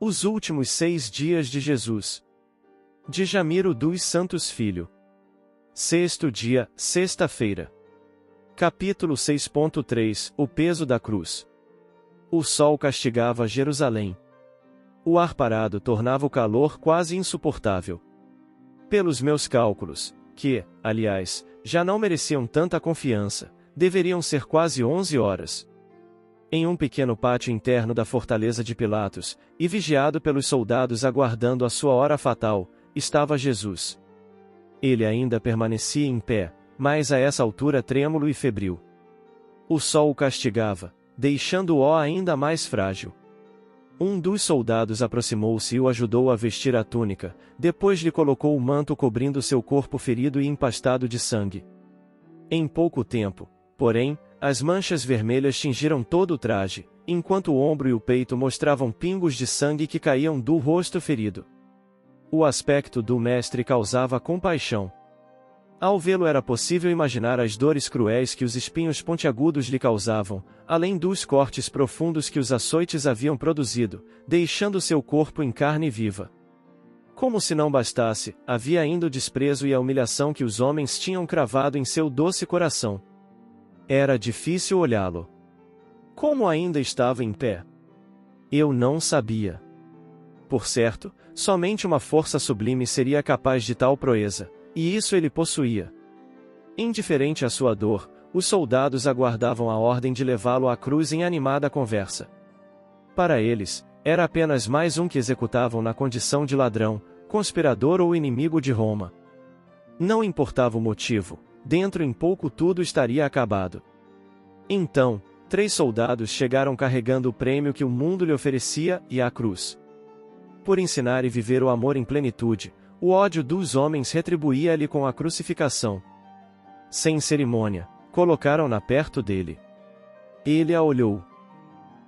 Os últimos 6 dias de Jesus. De Jamiro dos Santos Filho. Sexto dia, sexta-feira. Capítulo 6.3 O peso da cruz. O sol castigava Jerusalém. O ar parado tornava o calor quase insuportável. Pelos meus cálculos, que, aliás, já não mereciam tanta confiança, deveriam ser quase 11 horas. Em um pequeno pátio interno da fortaleza de Pilatos, e vigiado pelos soldados aguardando a sua hora fatal, estava Jesus. Ele ainda permanecia em pé, mas a essa altura trêmulo e febril. O sol o castigava, deixando-o ainda mais frágil. Um dos soldados aproximou-se e o ajudou a vestir a túnica, depois lhe colocou o manto cobrindo seu corpo ferido e empastado de sangue. Em pouco tempo, porém, as manchas vermelhas tingiram todo o traje, enquanto o ombro e o peito mostravam pingos de sangue que caíam do rosto ferido. O aspecto do mestre causava compaixão. Ao vê-lo era possível imaginar as dores cruéis que os espinhos pontiagudos lhe causavam, além dos cortes profundos que os açoites haviam produzido, deixando seu corpo em carne viva. Como se não bastasse, havia ainda o desprezo e a humilhação que os homens tinham cravado em seu doce coração. Era difícil olhá-lo. Como ainda estava em pé? Eu não sabia. Por certo, somente uma força sublime seria capaz de tal proeza, e isso ele possuía. Indiferente à sua dor, os soldados aguardavam a ordem de levá-lo à cruz em animada conversa. Para eles, era apenas mais um que executavam na condição de ladrão, conspirador ou inimigo de Roma. Não importava o motivo, dentro em pouco tudo estaria acabado. Então, 3 soldados chegaram carregando o prêmio que o mundo lhe oferecia e a cruz. Por ensinar e viver o amor em plenitude, o ódio dos homens retribuía-lhe com a crucificação. Sem cerimônia, colocaram-na perto dele. Ele a olhou.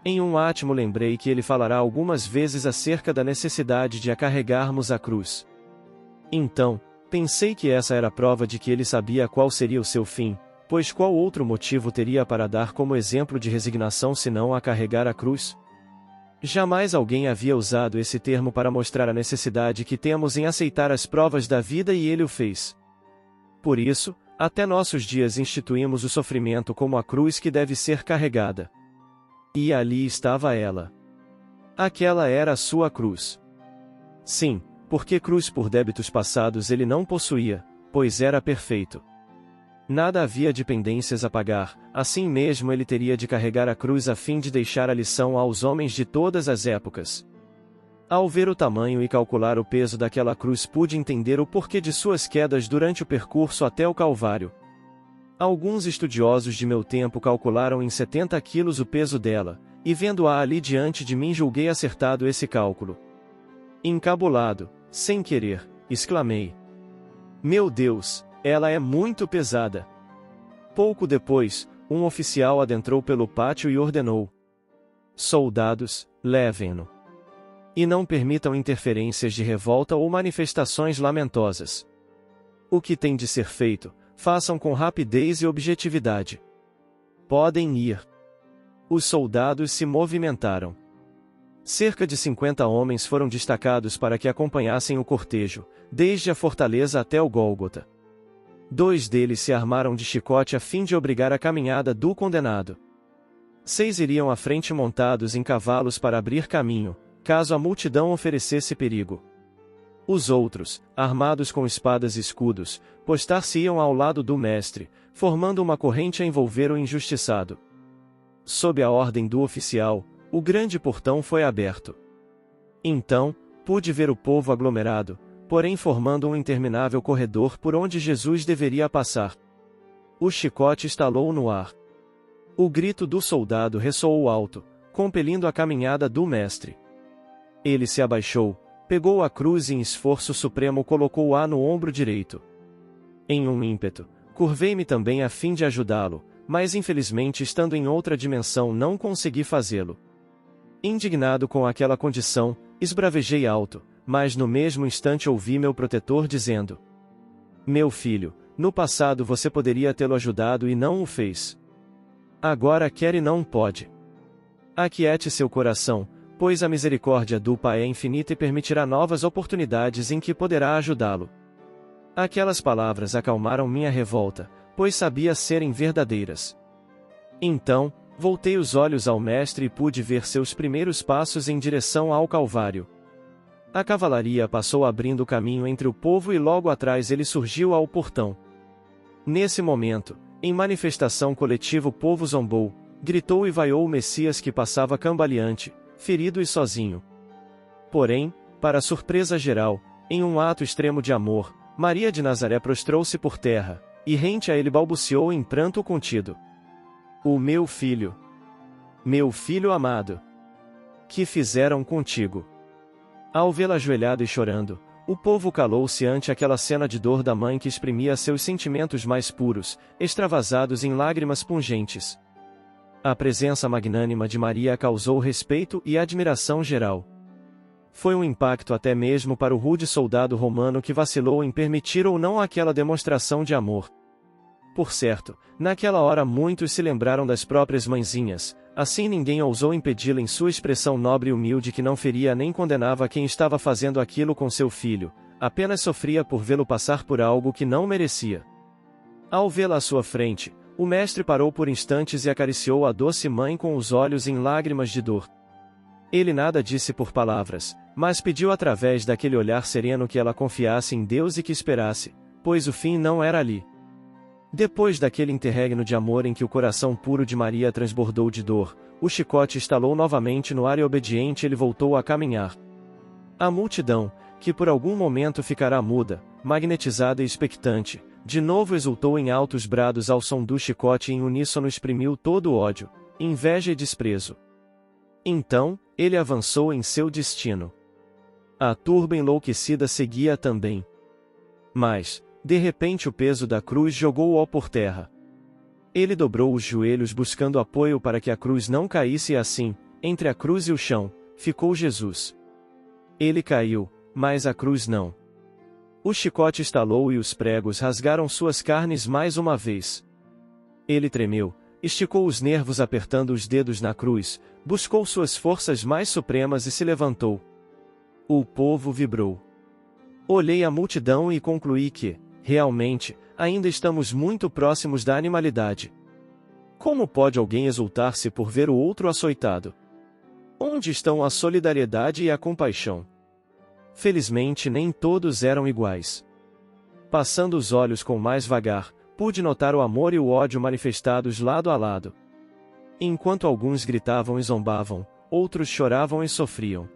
Em um átimo lembrei que ele falará algumas vezes acerca da necessidade de a carregarmos a cruz. Então, pensei que essa era a prova de que ele sabia qual seria o seu fim, pois qual outro motivo teria para dar como exemplo de resignação senão a carregar a cruz? Jamais alguém havia usado esse termo para mostrar a necessidade que temos em aceitar as provas da vida e ele o fez. Por isso, até nossos dias instituímos o sofrimento como a cruz que deve ser carregada. E ali estava ela. Aquela era a sua cruz. Sim, porque cruz por débitos passados ele não possuía, pois era perfeito. Nada havia de pendências a pagar, assim mesmo ele teria de carregar a cruz a fim de deixar a lição aos homens de todas as épocas. Ao ver o tamanho e calcular o peso daquela cruz pude entender o porquê de suas quedas durante o percurso até o Calvário. Alguns estudiosos de meu tempo calcularam em 70 quilos o peso dela, e vendo-a ali diante de mim julguei acertado esse cálculo. Encabulado, sem querer, exclamei: "Meu Deus, ela é muito pesada." Pouco depois, um oficial adentrou pelo pátio e ordenou: "Soldados, levem-no. E não permitam interferências de revolta ou manifestações lamentosas. O que tem de ser feito, façam com rapidez e objetividade. Podem ir." Os soldados se movimentaram. Cerca de 50 homens foram destacados para que acompanhassem o cortejo, desde a fortaleza até o Gólgota. 2 deles se armaram de chicote a fim de obrigar a caminhada do condenado. 6 iriam à frente montados em cavalos para abrir caminho, caso a multidão oferecesse perigo. Os outros, armados com espadas e escudos, postar-se-iam ao lado do mestre, formando uma corrente a envolver o injustiçado. Sob a ordem do oficial, o grande portão foi aberto. Então, pude ver o povo aglomerado, porém formando um interminável corredor por onde Jesus deveria passar. O chicote estalou no ar. O grito do soldado ressoou alto, compelindo a caminhada do mestre. Ele se abaixou, pegou a cruz e em esforço supremo colocou-a no ombro direito. Em um ímpeto, curvei-me também a fim de ajudá-lo, mas infelizmente estando em outra dimensão não consegui fazê-lo. Indignado com aquela condição, esbravejei alto, mas no mesmo instante ouvi meu protetor dizendo: "Meu filho, no passado você poderia tê-lo ajudado e não o fez. Agora quer e não pode. Aquiete seu coração, pois a misericórdia do Pai é infinita e permitirá novas oportunidades em que poderá ajudá-lo. Aquelas palavras acalmaram minha revolta, pois sabia serem verdadeiras. Então, voltei os olhos ao Mestre e pude ver seus primeiros passos em direção ao Calvário. A cavalaria passou abrindo caminho entre o povo e logo atrás ele surgiu ao portão. Nesse momento, em manifestação coletiva o povo zombou, gritou e vaiou o Messias que passava cambaleante, ferido e sozinho. Porém, para surpresa geral, em um ato extremo de amor, Maria de Nazaré prostrou-se por terra, e rente a ele balbuciou em pranto contido: "O meu filho amado, que fizeram contigo?" Ao vê-la ajoelhada e chorando, o povo calou-se ante aquela cena de dor da mãe que exprimia seus sentimentos mais puros, extravasados em lágrimas pungentes. A presença magnânima de Maria causou respeito e admiração geral. Foi um impacto até mesmo para o rude soldado romano que vacilou em permitir ou não aquela demonstração de amor. Por certo, naquela hora muitos se lembraram das próprias mãezinhas, assim ninguém ousou impedi-la em sua expressão nobre e humilde que não feria nem condenava quem estava fazendo aquilo com seu filho, apenas sofria por vê-lo passar por algo que não merecia. Ao vê-la à sua frente, o mestre parou por instantes e acariciou a doce mãe com os olhos em lágrimas de dor. Ele nada disse por palavras, mas pediu através daquele olhar sereno que ela confiasse em Deus e que esperasse, pois o fim não era ali. Depois daquele interregno de amor em que o coração puro de Maria transbordou de dor, o chicote estalou novamente no ar e obediente ele voltou a caminhar. A multidão, que por algum momento ficará muda, magnetizada e expectante, de novo exultou em altos brados ao som do chicote e em uníssono exprimiu todo o ódio, inveja e desprezo. Então, ele avançou em seu destino. A turba enlouquecida seguia também. Mas, de repente o peso da cruz jogou-o por terra. Ele dobrou os joelhos buscando apoio para que a cruz não caísse e assim, entre a cruz e o chão, ficou Jesus. Ele caiu, mas a cruz não. O chicote estalou e os pregos rasgaram suas carnes mais uma vez. Ele tremeu, esticou os nervos apertando os dedos na cruz, buscou suas forças mais supremas e se levantou. O povo vibrou. Olhei a multidão e concluí que, realmente, ainda estamos muito próximos da animalidade. Como pode alguém exultar-se por ver o outro açoitado? Onde estão a solidariedade e a compaixão? Felizmente nem todos eram iguais. Passando os olhos com mais vagar, pude notar o amor e o ódio manifestados lado a lado. Enquanto alguns gritavam e zombavam, outros choravam e sofriam.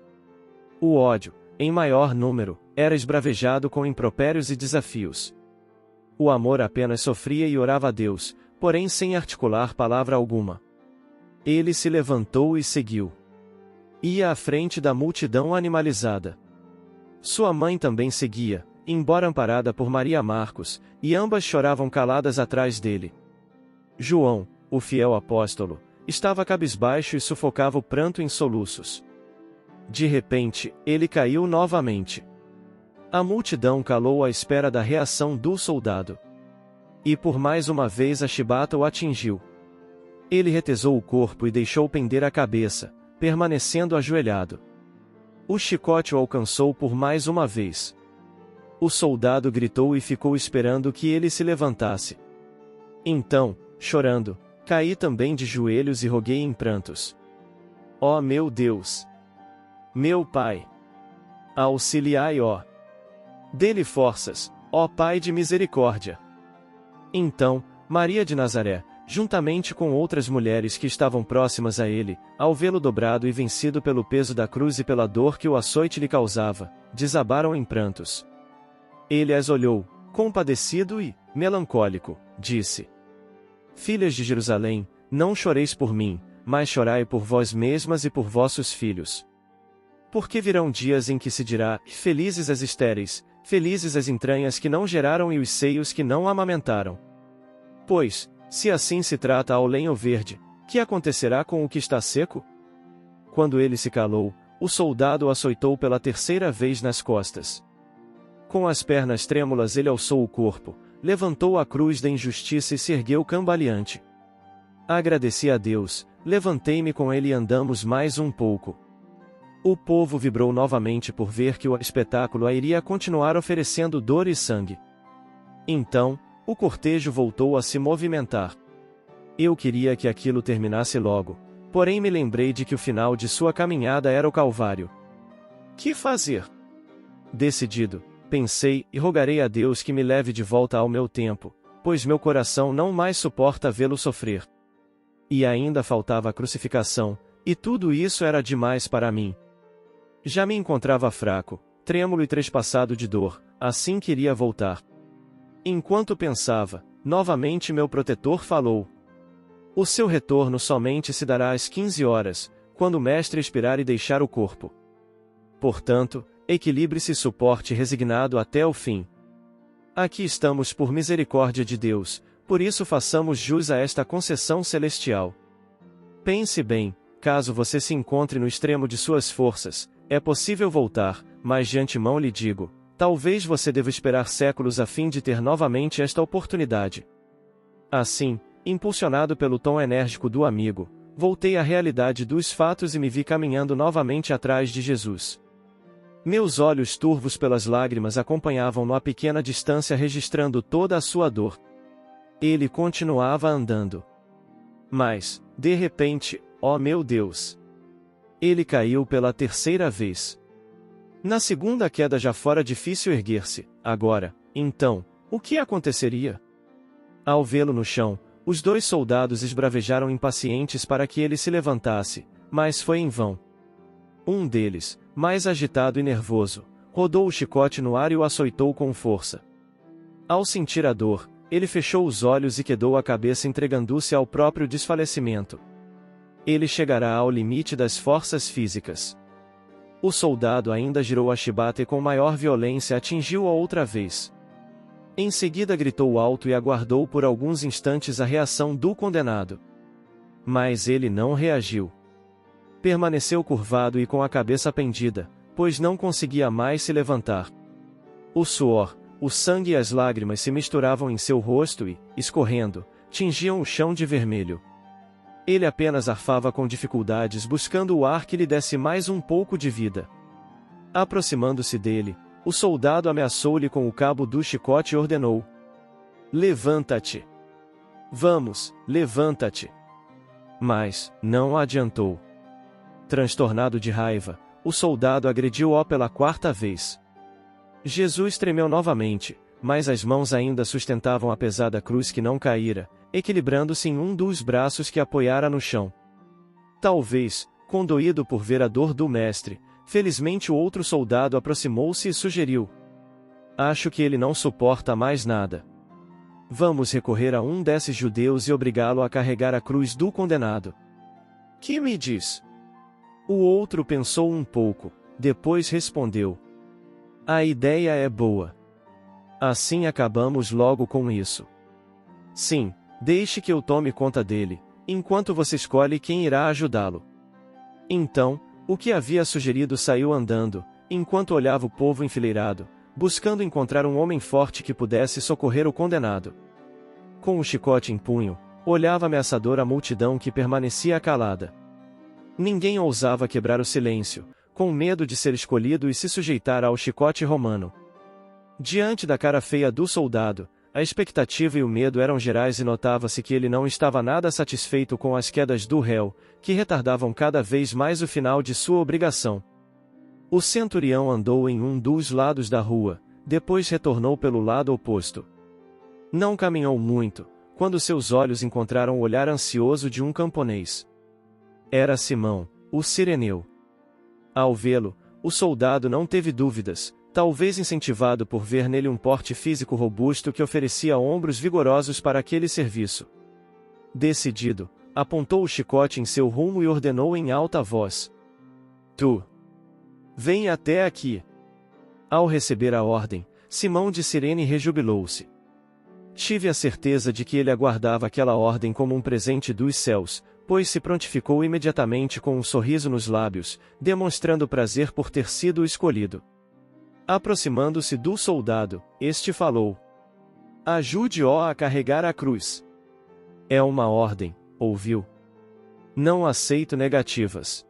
O ódio, em maior número, era esbravejado com impropérios e desafios. O amor apenas sofria e orava a Deus, porém sem articular palavra alguma. Ele se levantou e seguiu. Ia à frente da multidão animalizada. Sua mãe também seguia, embora amparada por Maria Marcos, e ambas choravam caladas atrás dele. João, o fiel apóstolo, estava cabisbaixo e sufocava o pranto em soluços. De repente, ele caiu novamente. A multidão calou à espera da reação do soldado. E por mais uma vez a chibata o atingiu. Ele retesou o corpo e deixou pender a cabeça, permanecendo ajoelhado. O chicote o alcançou por mais uma vez. O soldado gritou e ficou esperando que ele se levantasse. Então, chorando, caí também de joelhos e roguei em prantos: "Ó meu Deus! Meu Pai! Auxiliai, ó! Dê-lhe forças, ó Pai de misericórdia!" Então, Maria de Nazaré, juntamente com outras mulheres que estavam próximas a ele, ao vê-lo dobrado e vencido pelo peso da cruz e pela dor que o açoite lhe causava, desabaram em prantos. Ele as olhou, compadecido e, melancólico, disse: "Filhas de Jerusalém, não choreis por mim, mas chorai por vós mesmas e por vossos filhos. Porque virão dias em que se dirá: felizes as estéreis, felizes as entranhas que não geraram e os seios que não amamentaram. Pois, se assim se trata ao lenho verde, que acontecerá com o que está seco?" Quando ele se calou, o soldado o açoitou pela terceira vez nas costas. Com as pernas trêmulas ele alçou o corpo, levantou a cruz da injustiça e se ergueu cambaleante. Agradeci a Deus, levantei-me com ele e andamos mais um pouco. O povo vibrou novamente por ver que o espetáculo iria continuar oferecendo dor e sangue. Então, o cortejo voltou a se movimentar. Eu queria que aquilo terminasse logo, porém me lembrei de que o final de sua caminhada era o Calvário. Que fazer? Decidido, pensei e rogarei a Deus que me leve de volta ao meu tempo, pois meu coração não mais suporta vê-lo sofrer. E ainda faltava a crucificação, e tudo isso era demais para mim. Já me encontrava fraco, trêmulo e trespassado de dor, assim queria voltar. Enquanto pensava, novamente meu protetor falou: o seu retorno somente se dará às 15 horas, quando o mestre expirar e deixar o corpo. Portanto, equilibre-se e suporte resignado até o fim. Aqui estamos por misericórdia de Deus, por isso façamos jus a esta concessão celestial. Pense bem, caso você se encontre no extremo de suas forças, é possível voltar, mas de antemão lhe digo, talvez você deva esperar séculos a fim de ter novamente esta oportunidade. Assim, impulsionado pelo tom enérgico do amigo, voltei à realidade dos fatos e me vi caminhando novamente atrás de Jesus. Meus olhos turvos pelas lágrimas acompanhavam-no a pequena distância registrando toda a sua dor. Ele continuava andando. Mas, de repente, ó meu Deus! Ele caiu pela terceira vez. Na segunda queda já fora difícil erguer-se, agora, então, o que aconteceria? Ao vê-lo no chão, os 2 soldados esbravejaram impacientes para que ele se levantasse, mas foi em vão. Um deles, mais agitado e nervoso, rodou o chicote no ar e o açoitou com força. Ao sentir a dor, ele fechou os olhos e quedou a cabeça entregando-se ao próprio desfalecimento. Ele chegará ao limite das forças físicas. O soldado ainda girou a chibata e com maior violência atingiu-a outra vez. Em seguida gritou alto e aguardou por alguns instantes a reação do condenado. Mas ele não reagiu. Permaneceu curvado e com a cabeça pendida, pois não conseguia mais se levantar. O suor, o sangue e as lágrimas se misturavam em seu rosto e, escorrendo, tingiam o chão de vermelho. Ele apenas arfava com dificuldades buscando o ar que lhe desse mais um pouco de vida. Aproximando-se dele, o soldado ameaçou-lhe com o cabo do chicote e ordenou: levanta-te! Vamos, levanta-te! Mas, não adiantou. Transtornado de raiva, o soldado agrediu-o pela 4ª vez. Jesus tremeu novamente, mas as mãos ainda sustentavam a pesada cruz que não caíra, equilibrando-se em um dos braços que apoiara no chão. Talvez, condoído por ver a dor do mestre, felizmente o outro soldado aproximou-se e sugeriu: acho que ele não suporta mais nada. Vamos recorrer a um desses judeus e obrigá-lo a carregar a cruz do condenado. Que me diz? O outro pensou um pouco, depois respondeu: a ideia é boa. Assim acabamos logo com isso. Sim, deixe que eu tome conta dele, enquanto você escolhe quem irá ajudá-lo. Então, o que havia sugerido saiu andando, enquanto olhava o povo enfileirado, buscando encontrar um homem forte que pudesse socorrer o condenado. Com o chicote em punho, olhava ameaçador a multidão que permanecia calada. Ninguém ousava quebrar o silêncio, com medo de ser escolhido e se sujeitar ao chicote romano. Diante da cara feia do soldado, a expectativa e o medo eram gerais e notava-se que ele não estava nada satisfeito com as quedas do réu, que retardavam cada vez mais o final de sua obrigação. O centurião andou em um dos lados da rua, depois retornou pelo lado oposto. Não caminhou muito, quando seus olhos encontraram o olhar ansioso de um camponês. Era Simão, o cireneu. Ao vê-lo, o soldado não teve dúvidas, talvez incentivado por ver nele um porte físico robusto que oferecia ombros vigorosos para aquele serviço. Decidido, apontou o chicote em seu rumo e ordenou em alta voz: Tu! Vem até aqui! Ao receber a ordem, Simão de Cirene rejubilou-se. Tive a certeza de que ele aguardava aquela ordem como um presente dos céus, pois se prontificou imediatamente com um sorriso nos lábios, demonstrando prazer por ter sido escolhido. Aproximando-se do soldado, este falou: Ajude-o a carregar a cruz. É uma ordem, ouviu? Não aceito negativas.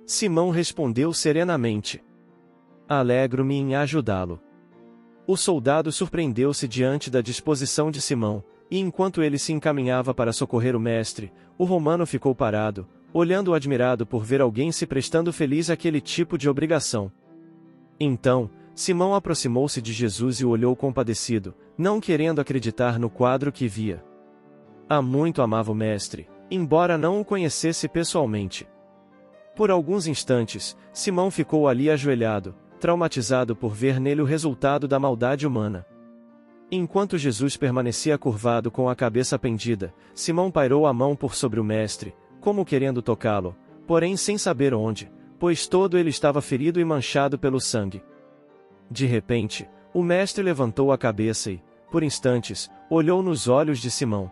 Simão respondeu serenamente: Alegro-me em ajudá-lo. O soldado surpreendeu-se diante da disposição de Simão, e enquanto ele se encaminhava para socorrer o mestre, o romano ficou parado, olhando admirado por ver alguém se prestando feliz àquele tipo de obrigação. Então, Simão aproximou-se de Jesus e o olhou compadecido, não querendo acreditar no quadro que via. Há muito amava o mestre, embora não o conhecesse pessoalmente. Por alguns instantes, Simão ficou ali ajoelhado, traumatizado por ver nele o resultado da maldade humana. Enquanto Jesus permanecia curvado com a cabeça pendida, Simão pairou a mão por sobre o mestre, como querendo tocá-lo, porém sem saber onde, pois todo ele estava ferido e manchado pelo sangue. De repente, o mestre levantou a cabeça e, por instantes, olhou nos olhos de Simão.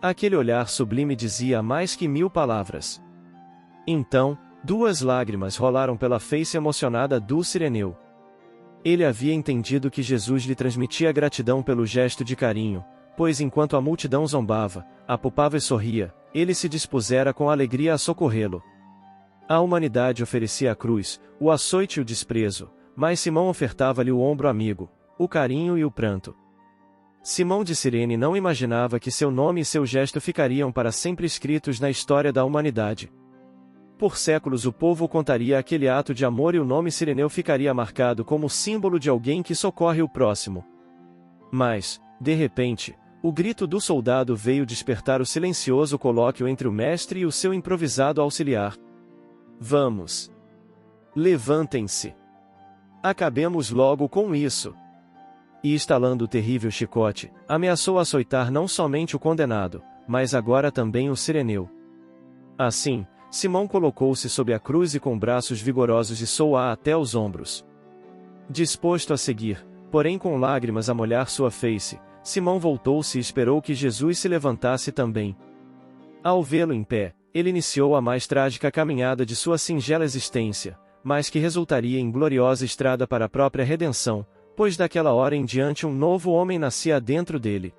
Aquele olhar sublime dizia mais que 1000 palavras. Então, 2 lágrimas rolaram pela face emocionada do sireneu. Ele havia entendido que Jesus lhe transmitia gratidão pelo gesto de carinho, pois enquanto a multidão zombava, apupava e sorria, ele se dispusera com alegria a socorrê-lo. A humanidade oferecia a cruz, o açoite e o desprezo, mas Simão ofertava-lhe o ombro amigo, o carinho e o pranto. Simão de Cirene não imaginava que seu nome e seu gesto ficariam para sempre escritos na história da humanidade. Por séculos o povo contaria aquele ato de amor e o nome sireneu ficaria marcado como símbolo de alguém que socorre o próximo. Mas, de repente, o grito do soldado veio despertar o silencioso colóquio entre o mestre e o seu improvisado auxiliar. Vamos! Levantem-se! Acabemos logo com isso! E estalando o terrível chicote, ameaçou açoitar não somente o condenado, mas agora também o sireneu. Assim, Simão colocou-se sob a cruz e com braços vigorosos içou-a até os ombros. Disposto a seguir, porém com lágrimas a molhar sua face, Simão voltou-se e esperou que Jesus se levantasse também. Ao vê-lo em pé, ele iniciou a mais trágica caminhada de sua singela existência, mas que resultaria em gloriosa estrada para a própria redenção, pois daquela hora em diante um novo homem nascia dentro dele.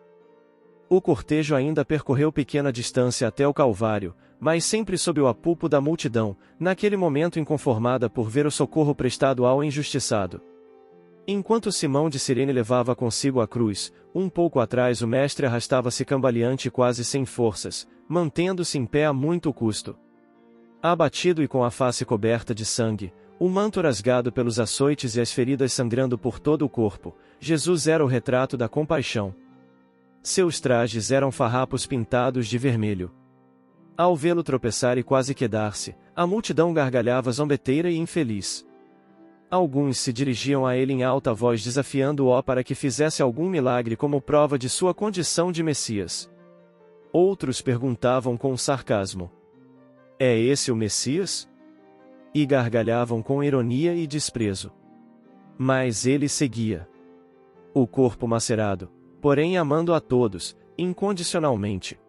O cortejo ainda percorreu pequena distância até o Calvário, mas sempre sob o apuplo da multidão, naquele momento inconformada por ver o socorro prestado ao injustiçado. Enquanto Simão de Cirene levava consigo a cruz, um pouco atrás o mestre arrastava-se cambaleante e quase sem forças, mantendo-se em pé a muito custo. Abatido e com a face coberta de sangue, o manto rasgado pelos açoites e as feridas sangrando por todo o corpo, Jesus era o retrato da compaixão. Seus trajes eram farrapos pintados de vermelho. Ao vê-lo tropeçar e quase quedar-se, a multidão gargalhava zombeteira e infeliz. Alguns se dirigiam a ele em alta voz desafiando-o para que fizesse algum milagre como prova de sua condição de Messias. Outros perguntavam com sarcasmo: É esse o Messias? E gargalhavam com ironia e desprezo. Mas ele seguia. O corpo macerado, porém amando a todos, incondicionalmente.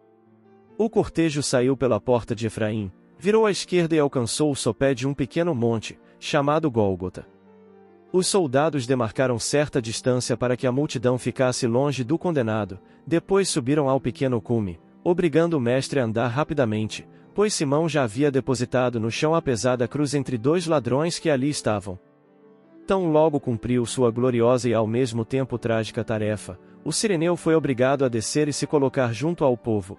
O cortejo saiu pela porta de Efraim, virou à esquerda e alcançou o sopé de um pequeno monte, chamado Gólgota. Os soldados demarcaram certa distância para que a multidão ficasse longe do condenado, depois subiram ao pequeno cume, obrigando o mestre a andar rapidamente, pois Simão já havia depositado no chão a pesada cruz entre 2 ladrões que ali estavam. Tão logo cumpriu sua gloriosa e ao mesmo tempo trágica tarefa, o sireneu foi obrigado a descer e se colocar junto ao povo.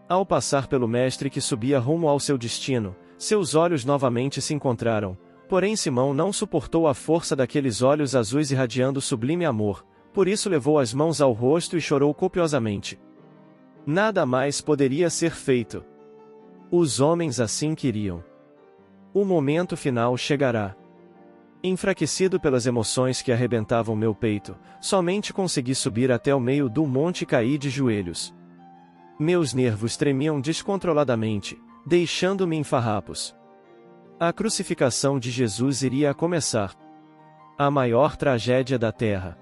Ao passar pelo mestre que subia rumo ao seu destino, seus olhos novamente se encontraram, porém Simão não suportou a força daqueles olhos azuis irradiando sublime amor, por isso levou as mãos ao rosto e chorou copiosamente. Nada mais poderia ser feito. Os homens assim queriam. O momento final chegará. Enfraquecido pelas emoções que arrebentavam meu peito, somente consegui subir até o meio do monte e caí de joelhos. Meus nervos tremiam descontroladamente, deixando-me em farrapos. A crucificação de Jesus iria começar. A maior tragédia da terra.